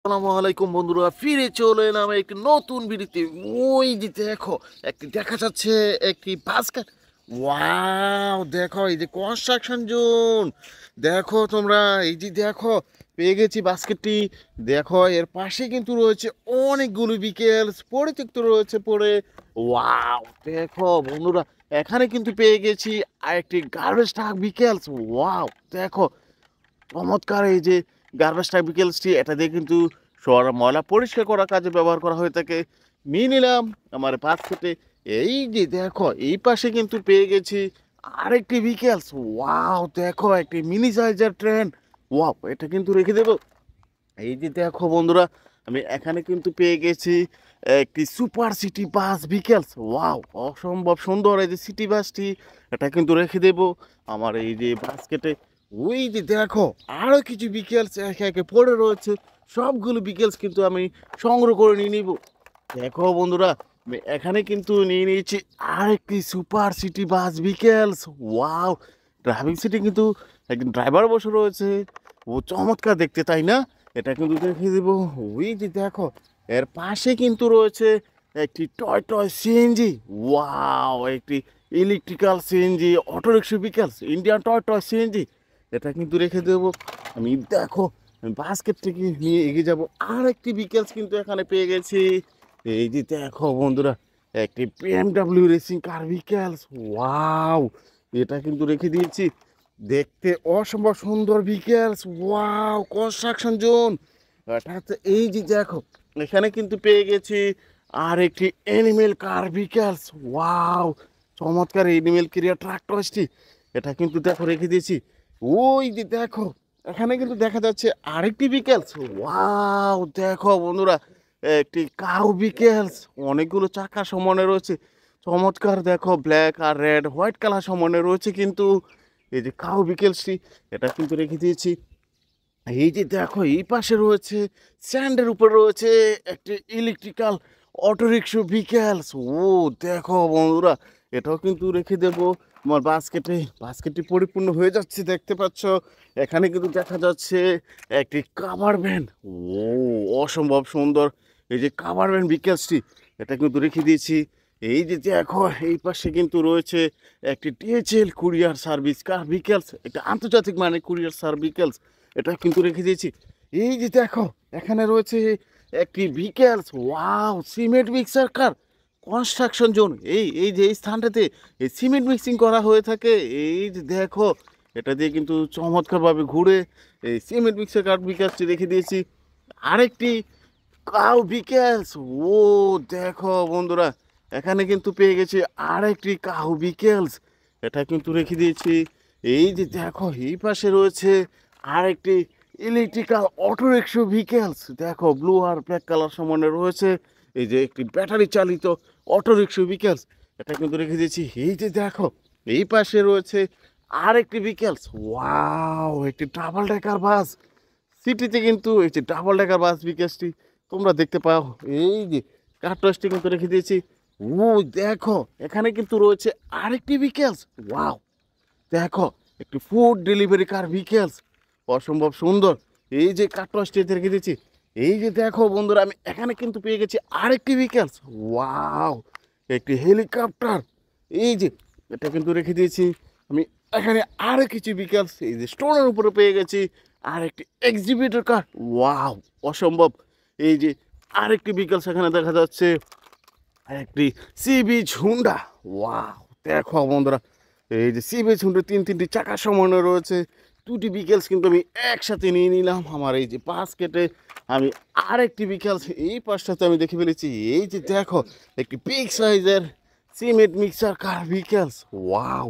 আসসালামু আলাইকুম বন্ধুরা, ফিরে চলে এলাম একটি নতুন ভিডিওতে। ওই যে দেখো, একটি দেখা যাচ্ছে একটি বাস্কেট। ওয়াও, দেখো এই যে কনস্ট্রাকশন জোন। দেখো তোমরা, এই যে দেখো, পেয়ে গেছি বাস্কেটটি। দেখো এর পাশে কিন্তু রয়েছে অনেকগুলো বিকেল পরিত্যক্ত রয়েছে পড়ে। ওয়াও, দেখো বন্ধুরা, এখানে কিন্তু পেয়ে গেছি আরেকটি গার্বেজ ট্রাক বিকেলস। ওয়াও, দেখো চমৎকার এই যে গার্বেজ বিকেলসটি, এটা দিয়ে কিন্তু শহরের ময়লা পরিষ্কার করার কাজে ব্যবহার করা হয়ে থাকে। নিয়ে নিলাম আমার বাস্কেটে। এই যে দেখো, এই পাশে কিন্তু পেয়ে গেছি আরেকটি বিকেলস। ওয়াও, দেখো একটি মিনি সাইজের ট্রেন। ওয়াও, এটা কিন্তু রেখে দেবো। এই যে দেখো বন্ধুরা, আমি এখানে কিন্তু পেয়ে গেছি একটি super city bus vehicles. Wow, অসম্ভব সুন্দর এই যে সিটি বাসটি, এটা কিন্তু রেখে দেব আমার এই যে বাস্কেটে। ওই যে দেখো, আরও কিছু বিকেলস একে একে পড়ে রয়েছে। সবগুলো বিকেলস কিন্তু আমি সংগ্রহ করে নিয়ে নিব। দেখো বন্ধুরা, আমি এখানে কিন্তু নিয়ে নিয়েছি আরেকটি super city bus vehicles. Wow, driving সিটে কিন্তু একজন ড্রাইভার বসে রয়েছে। ও চমৎকার দেখতে, তাই না? এটা কিন্তু দেখিয়ে দেবো। ওই যে দেখো, এর পাশে কিন্তু রয়েছে একটি টয় টয় সিএনজি। ওয়াও, একটি electrical CNG autorickshaw vehicles, Indian toy toy CNG. এটা কিন্তু রেখে দেবো আমি। দেখো, আমি বাস্কেট থেকে নিয়ে এগিয়ে যাবো। আর একটি বিকেলস কিন্তু এখানে পেয়ে গেছি। এই যে দেখো বন্ধুরা, একটি বিএমডাব্লিউ রেসিং কার বিকেলস। ওয়াও, এটা কিন্তু রেখে দিয়েছি। দেখতে অসম্ভব সুন্দর বিকেলস। Wow, construction zone. অর্থাৎ এই যে দেখো, এখানে কিন্তু পেয়ে গেছি আর একটি অ্যানিমেল কার বিকেলস। ওয়াও, চমৎকার অ্যানিমেল ক্রিয়া ট্রাক্টরসটি, এটা কিন্তু দেখো রেখে দিয়েছি। ওই যে দেখো, এখানে কিন্তু দেখা যাচ্ছে আরেকটি বিকেলস। ওয়াও, দেখো বন্ধুরা, একটি কাউ বিকেলস। অনেকগুলো চাকা সমানে রয়েছে। চমৎকার, দেখো ব্ল্যাক আর রেড হোয়াইট কালার সমানে রয়েছে কিন্তু। এই যে কাউ বিকেলসটি, এটা কিন্তু রেখে দিয়েছি। এই যে দেখো, এই পাশে রয়েছে স্ট্যান্ডের উপর রয়েছে একটি ইলেকট্রিক্যাল অটোরিক্সা বিকেলস। ও দেখো বন্ধুরা, এটাও কিন্তু রেখে দেবো আমার বাস্কেটে। বাস্কেটটি পরিপূর্ণ হয়ে যাচ্ছে, দেখতে পাচ্ছ। এখানে কিন্তু দেখা যাচ্ছে একটি কাভার ভ্যান। ও অসম্ভব সুন্দর এই যে কাভার ভ্যান বিকেলসটি, এটা কিন্তু রেখে দিয়েছি। এই যে দেখো, এই পাশে কিন্তু রয়েছে একটি ডিএচএল কুরিয়ার সার্ভিস কার বিকেলস, একটা আন্তর্জাতিক মানে কুরিয়ার সার্ভিকেলস, এটা কিন্তু রেখে দিয়েছি। এই যে দেখো, এখানে রয়েছে একটি ভিকেলস। ওয়াও, সিমেন্ট মিক্সার কার কনস্ট্রাকশন জোন। এই এই যে এই স্থানটাতে এই সিমেন্ট মিক্সিং করা হয়ে থাকে। এই যে দেখো, এটা দিয়ে কিন্তু চমৎকারভাবে ঘুরে এই সিমেন্ট মিক্সার কার বিকাশটি রেখে দিয়েছি। আরেকটি কাউ বিকেলস। ও দেখো বন্ধুরা, এখানে কিন্তু পেয়ে গেছি আরেকটি কাউ বিকেলস, এটা কিন্তু রেখে দিয়েছি। এই যে দেখো, এই পাশে রয়েছে আরেকটি ইলেকট্রিক্যাল অটোরিক্সা ভিকেলস। দেখো ব্লু আর ব্ল্যাক কালার সমানে রয়েছে। এই যে একটি ব্যাটারি চালিত অটোরিক্সা ভিকেলস, এটা কিন্তু রেখে দিয়েছি। এই যে দেখো, এই পাশে রয়েছে আরেকটি ভিকেলস। ওয়াও, একটি ডাবল ডেকার বাস। সিটিতে কিন্তু এই যে ডাবল ডেকার বাস বিকেএসটি তোমরা দেখতে পাও। এই যে কার্টসটি কিন্তু রেখে দিয়েছি। ও দেখো, এখানে কিন্তু রয়েছে আরেকটি বিকেলস। ওয়াও, দেখো একটি ফুড ডেলিভারি কার বিকেলস, অসম্ভব সুন্দর। এই যে কার্টসটি রেখে দিয়েছি। এই যে দেখো বন্ধুরা, আমি এখানে কিন্তু পেয়ে গেছি আরেকটি বিকেলস। ওয়াও, একটি হেলিকপ্টার। এই যে এটা কিন্তু রেখে দিয়েছি আমি। এখানে আরো কিছু বিকেলস এই যে স্টোনের উপরে পেয়ে গেছি। আর একটি এক্সিবিটর কার। ওয়াও, অসম্ভব। এই যে আরেকটি বিকেলস এখানে দেখা যাচ্ছে, একটি সি বিচ হুন্ডা। ওয়াও, দেখো বন্ধুরা, এই যে সি বিচ হুন্ডা তিনটি চাকা সমানো রয়েছে। দুটি বিকেলস কিন্তু আমি একসাথে নিয়ে নিলাম আমার এই যে বাস্কেটে। আমি আরেকটি বিকেলস এই পাশটাতে আমি দেখে ফেলেছি। এই যে দেখো, একটি বিগ সাইজের সিমেন্ট মিক্সার কার বিকেলস। ওয়াও,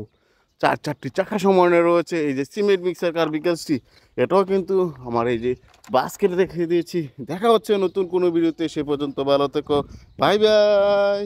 চারটি চাকা সমানে রয়েছে এই যে সিমেন্ট মিক্সার কার বিকেলসটি, এটাও কিন্তু আমার এই যে বাস্কেটে রেখে দিয়েছি। দেখা হচ্ছে নতুন কোনো ভিডিওতে, সে পর্যন্ত ভালো থেকো। Bye bye.